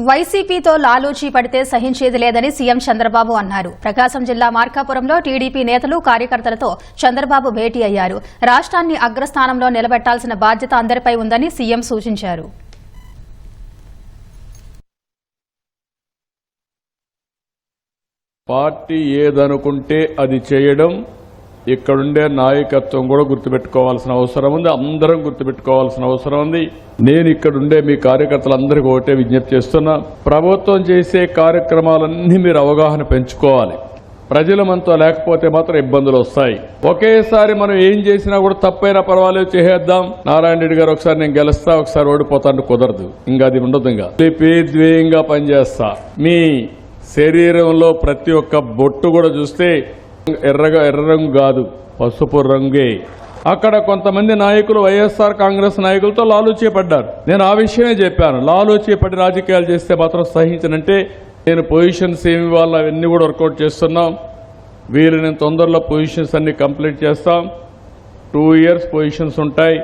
వైసీపీతో లాలూచీ పడితే సహించేది లేదని సీఎం చంద్రబాబు అన్నారు. ప్రకాశం జిల్లా మార్కాపురంలో టీడీపీ నేతలు కార్యకర్తలతో చంద్రబాబు భేటీ అయ్యారు. రాష్ట్రాన్ని అగ్రస్థానంలో నిలబెట్టాల్సిన బాధ్యత అందరిపై ఉందని సీఎం సూచించారు. పార్టీ ఏదనుకుంటే అది చేయడం ఇక్కడుండే నాయకత్వం కూడా గుర్తుపెట్టుకోవాల్సిన అవసరం ఉంది. అందరం గుర్తుపెట్టుకోవాల్సిన అవసరం ఉంది. నేను ఇక్కడుండే మీ కార్యకర్తలందరికీ ఒకటే విజ్ఞప్తి చేస్తున్నా, ప్రభుత్వం చేసే కార్యక్రమాలన్నీ మీరు అవగాహన పెంచుకోవాలి. ప్రజల మనతో లేకపోతే మాత్రం ఇబ్బందులు వస్తాయి. ఒకేసారి మనం ఏం చేసినా కూడా తప్పైనా పర్వాలేదు చేసేద్దాం, నారాయణ రెడ్డి గారు ఒకసారి నేను గెలుస్తా ఒకసారి ఓడిపోతాను కుదరదు. ఇంకా అది ఉండదు. ఇంకా ద్వేయంగా పనిచేస్తా. మీ శరీరంలో ప్రతి ఒక్క బొట్టు కూడా చూస్తే ఎర్ర రంగు కాదు, పసుపు రంగే. అక్కడ కొంతమంది నాయకులు వైఎస్ఆర్ కాంగ్రెస్ నాయకులతో లాలూచీ పడ్డారు. నేను ఆ విషయమే చెప్పాను. లాలూచీ పడి రాజకీయాలు చేస్తే మాత్రం సహించనంటే నేను పొజిషన్స్ ఏమి ఇవ్వాలి అవన్నీ కూడా వర్కౌట్ చేస్తున్నాం. వీళ్ళని తొందరలో పొజిషన్స్ అన్ని కంప్లీట్ చేస్తాం. 2 years పొజిషన్స్ ఉంటాయి.